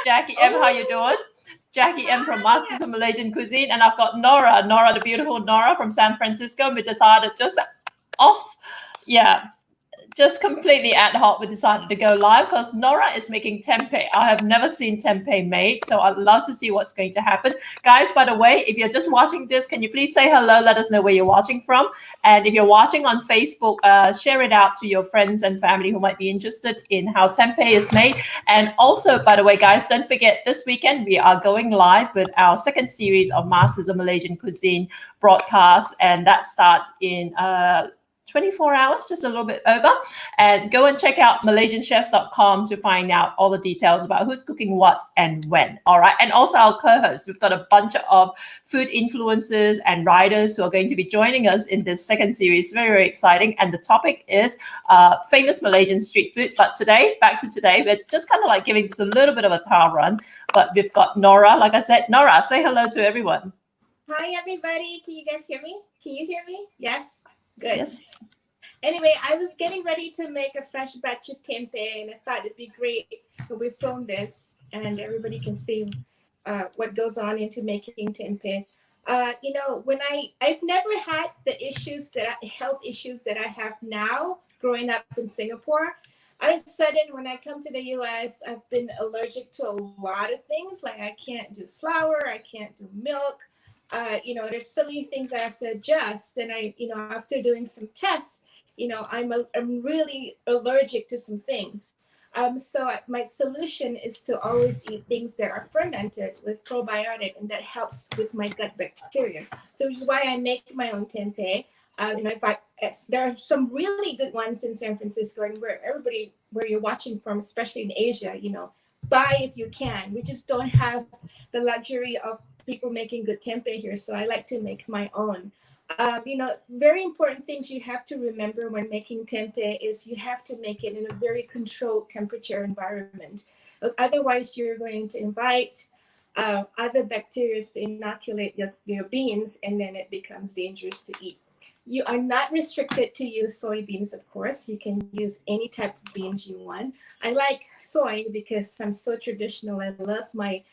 Jackie M. How you doing? Jackie M from Masters of Malaysian Cuisine, and I've got Nora, the beautiful Nora from San Francisco. We decided just off, yeah, just completely ad hoc, we decided to go live because Nora is making tempeh. I have never seen tempeh made, so I'd love to see what's going to happen. Guys, by the way, if you're just watching this, can you please say hello? Let us know where you're watching from. And if you're watching on Facebook, share it out to your friends and family who might be interested in how tempeh is made. And also, by the way, guys, don't forget this weekend we are going live with our second series of Masters of Malaysian Cuisine broadcast, and that starts in 24 hours, just a little bit over. And go and check out malaysianchefs.com to find out all the details about who's cooking what and when. All right. And also our co-hosts. We've got a bunch of food influencers and writers who are going to be joining us in this second series. Very, very exciting. And the topic is famous Malaysian street food. But today, back to today, we're just kind of like giving this a little bit of a trial run. But we've got Nora. Like I said, Nora, say hello to everyone. Hi, everybody. Can you guys hear me? Can you hear me? Yes. Good. Yes. Anyway, I was getting ready to make a fresh batch of tempeh, and I thought it'd be great if we film this and everybody can see what goes on into making tempeh. When I've never had the health issues that I have now growing up in Singapore. All of a sudden, when I come to the U.S., I've been allergic to a lot of things. Like I can't do flour, I can't do milk. There's so many things I have to adjust. And after doing some tests, I'm really allergic to some things. So my solution is to always eat things that are fermented with probiotic, and that helps with my gut bacteria. So which is why I make my own tempeh. There are some really good ones in San Francisco, and where you're watching from, especially in Asia, buy if you can. We just don't have the luxury of people making good tempeh here, so I like to make my own. Very important things you have to remember when making tempeh is you have to make it in a very controlled temperature environment. Otherwise, you're going to invite other bacteria to inoculate your beans, and then it becomes dangerous to eat. You are not restricted to use soybeans, of course. You can use any type of beans you want. I like soy because I'm so traditional. I love my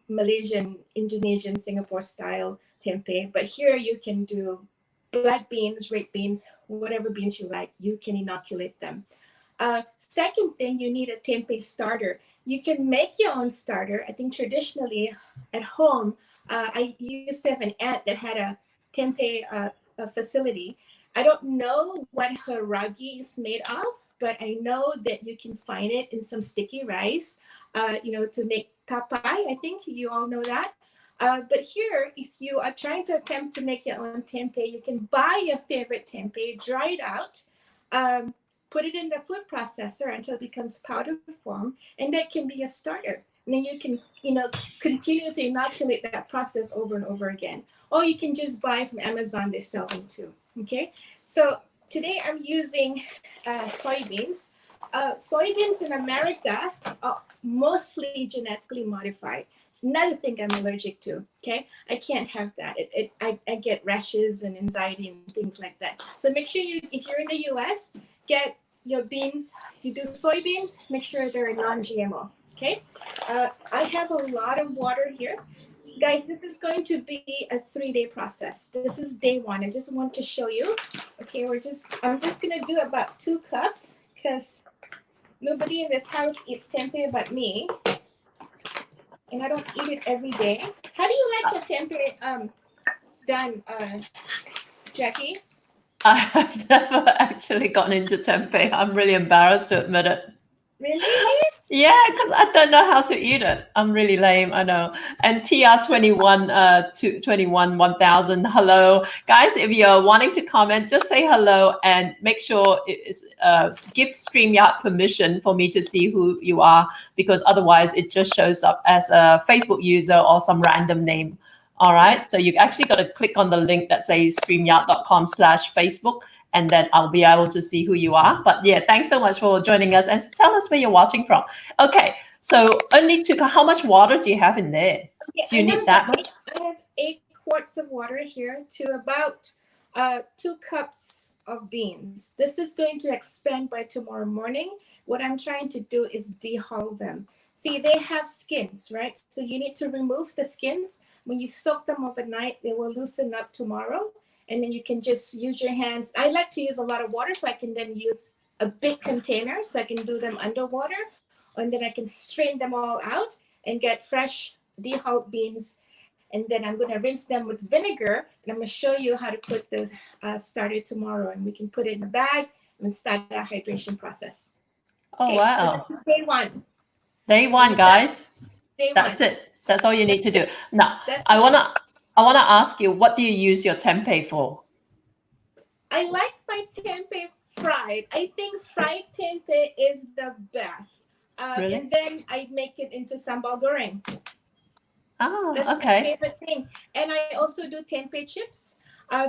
Malaysian, Indonesian, Singapore style tempeh. But here you can do black beans, red beans, whatever beans you like. You can inoculate them. Second thing, you need a tempeh starter. You can make your own starter. I think traditionally at home, I used to have an aunt that had a tempeh facility. I don't know what her ragi is made of, but I know that you can find it in some sticky rice, to make tapai. I think you all know that. But here, if you are trying to attempt to make your own tempeh, you can buy your favorite tempeh, dry it out, put it in the food processor until it becomes powder form, and that can be a starter. And then you can, continue to inoculate that process over and over again. Or you can just buy from Amazon, they sell them too, okay? So today I'm using soybeans. Soybeans in America are mostly genetically modified. It's another thing I'm allergic to, okay? I can't have that. I get rashes and anxiety and things like that. So make sure if you're in the US, get your beans. If you do soybeans, make sure they're non-GMO, okay? I have a lot of water here. Guys, this is going to be a 3-day process. This is day 1. I just want to show you. Okay, I'm just gonna do about 2 cups because nobody in this house eats tempeh but me. And I don't eat it every day. How do you like the tempeh done, Jackie? I have never actually gotten into tempeh. I'm really embarrassed to admit it. Really? Yeah, because I don't know how to eat it. I'm really lame, I know. And TR21 21 1000, hello. Guys, if you're wanting to comment, just say hello and make sure give StreamYard permission for me to see who you are, because otherwise it just shows up as a Facebook user or some random name. All right, so you actually got to click on the link that says streamyard.com/Facebook, and then I'll be able to see who you are. But yeah, thanks so much for joining us, and tell us where you're watching from. Okay, so how much water do you have in there? Okay, do you need that much? I have 8 quarts of water here to about 2 cups of beans. This is going to expand by tomorrow morning. What I'm trying to do is dehull them. See, they have skins, right? So you need to remove the skins. When you soak them overnight, they will loosen up tomorrow. And then you can just use your hands. I like to use a lot of water so I can then use a big container so I can do them underwater. And then I can strain them all out and get fresh dehulled beans. And then I'm going to rinse them with vinegar. And I'm going to show you how to put this started tomorrow. And we can put it in a bag and start our hydration process. Oh, Okay, wow. so this is day one. Day one, guys. That's one. it. That's all you need to do. Now, That's I wanna ask you, what do you use your tempeh for? I like my tempeh fried. I think fried tempeh is the best. Really? And then I make it into sambal goreng. Oh, That's okay. my favorite thing. And I also do tempeh chips.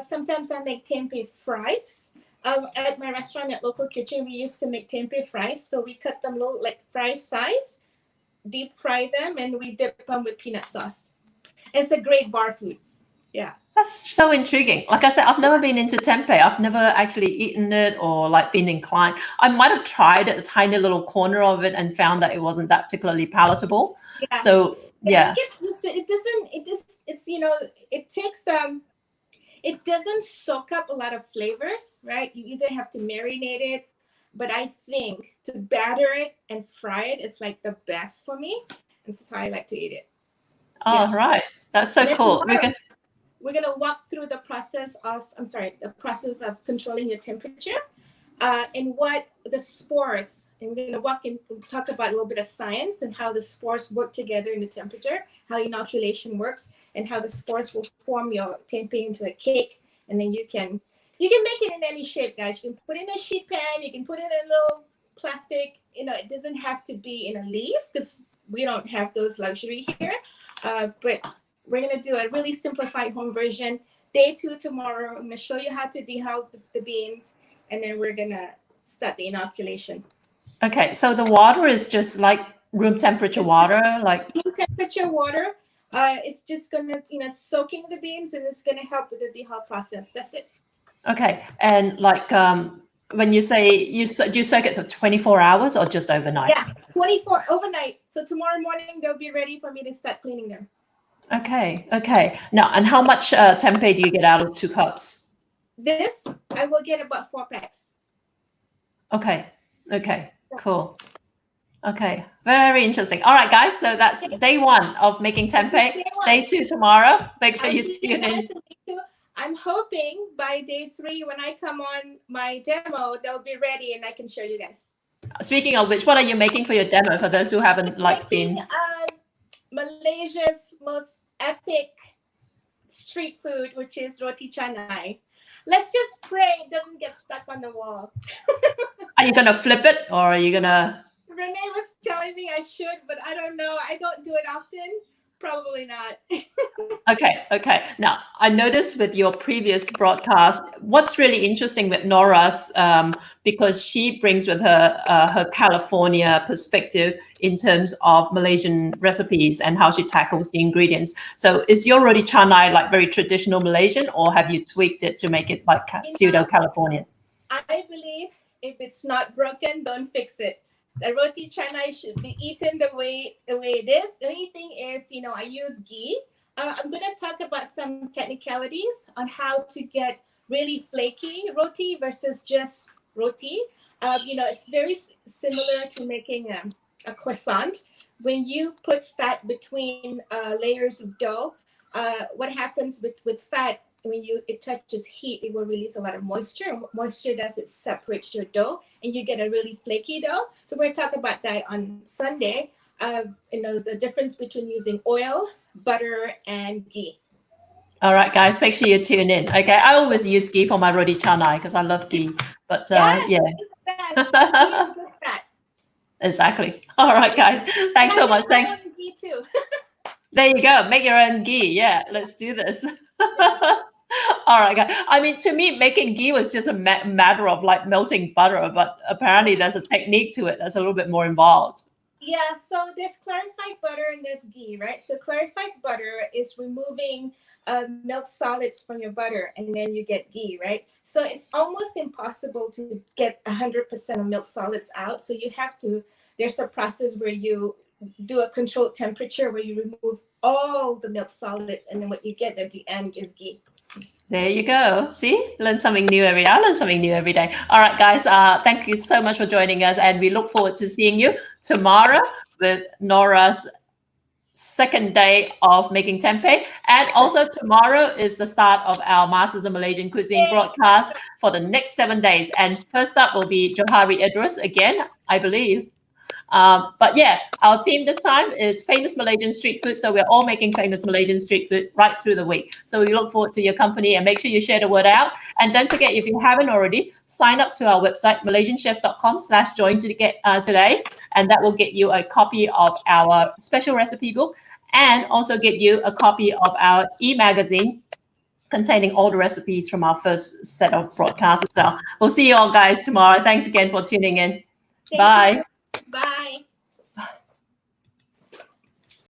Sometimes I make tempeh fries. At my restaurant at Local Kitchen, we used to make tempeh fries. So we cut them little, like fry size, deep fry them, and we dip them with peanut sauce. It's a great bar food. Yeah. That's so intriguing. Like I said, I've never been into tempeh. I've never actually eaten it or like been inclined. I might have tried a tiny little corner of it and found that it wasn't that particularly palatable. Yeah. So yeah. It gets used to it. It's it takes it doesn't soak up a lot of flavors, right? You either have to marinate it, but I think to batter it and fry it, it's like the best for me. This is how I like to eat it. Oh, yeah. Right. That's so cool. We're gonna walk through the process of controlling your temperature, and what the spores. And we're gonna walk in and talk about a little bit of science and how the spores work together in the temperature, how inoculation works, and how the spores will form your tempeh into a cake. And then you can make it in any shape, guys. You can put it in a sheet pan. You can put it in a little plastic. It doesn't have to be in a leaf because we don't have those luxury here. But we're going to do a really simplified home version. Day 2 tomorrow. I'm going to show you how to dehull the beans, and then we're going to start the inoculation. Okay, so the water is just like room temperature water, like room temperature water. It's just going to, soaking the beans, and it's going to help with the dehull process. That's it. Okay, and like when you say do you soak it for 24 hours or just overnight? Yeah, 24 overnight. So tomorrow morning they'll be ready for me to start cleaning them. Okay. Now, and how much tempeh do you get out of 2 cups? This, I will get about 4 packs. Okay, cool. Okay, very interesting. All right, guys, so that's day 1 of making tempeh. Day 2 tomorrow. Make sure you tune in. I'm hoping by day 3, when I come on my demo, they'll be ready and I can show you guys. Speaking of which, what are you making for your demo for those who haven't been? Malaysia's most epic street food, which is roti canai. Let's just pray it doesn't get stuck on the wall. Are you gonna flip it, or are you gonna? Renee was telling me I should, but I don't know. I don't do it often. Probably not. Okay. Now, I noticed with your previous broadcast, what's really interesting with Nora's, because she brings with her her California perspective in terms of Malaysian recipes and how she tackles the ingredients. So is your roti canai like very traditional Malaysian, or have you tweaked it to make it like pseudo Californian? I believe if it's not broken, don't fix it. The roti canai should be eaten the way it is. The only thing is, I use ghee. I'm going to talk about some technicalities on how to get really flaky roti versus just roti. It's very similar to making a croissant. When you put fat between layers of dough, what happens with fat, when it touches heat, it will release a lot of moisture. Moisture does it separates your dough, and you get a really flaky dough. So we're going to talk about that on Sunday. The difference between using oil, butter, and ghee. All right, guys, make sure you tune in. Okay, I always use ghee for my roti canai because I love ghee. But yeah, it's good fat. Exactly. All right, guys, thanks so much. Thanks. Ghee too. There you go. Make your own ghee. Yeah, let's do this. All right, guys. I mean, to me, making ghee was just a matter of like melting butter, but apparently there's a technique to it that's a little bit more involved. Yeah, so there's clarified butter and there's ghee, right? So clarified butter is removing milk solids from your butter, and then you get ghee, right? So it's almost impossible to get 100% of milk solids out. So there's a process where you do a controlled temperature where you remove all the milk solids, and then what you get at the end is ghee. There you go. See, learn something new every day. I learn something new every day. All right, guys. Thank you so much for joining us, and we look forward to seeing you tomorrow with Nora's second day of making tempeh. And also tomorrow is the start of our Masters of Malaysian Cuisine broadcast for the next 7 days. And first up will be Johari Idrus again, I believe. But yeah, our theme this time is famous Malaysian street food. So we're all making famous Malaysian street food right through the week. So we look forward to your company, and make sure you share the word out. And don't forget, if you haven't already, sign up to our website, malaysianchefs.com/join to get today. And that will get you a copy of our special recipe book, and also get you a copy of our e-magazine containing all the recipes from our first set of broadcasts. So we'll see you all guys tomorrow. Thanks again for tuning in. Bye. Bye.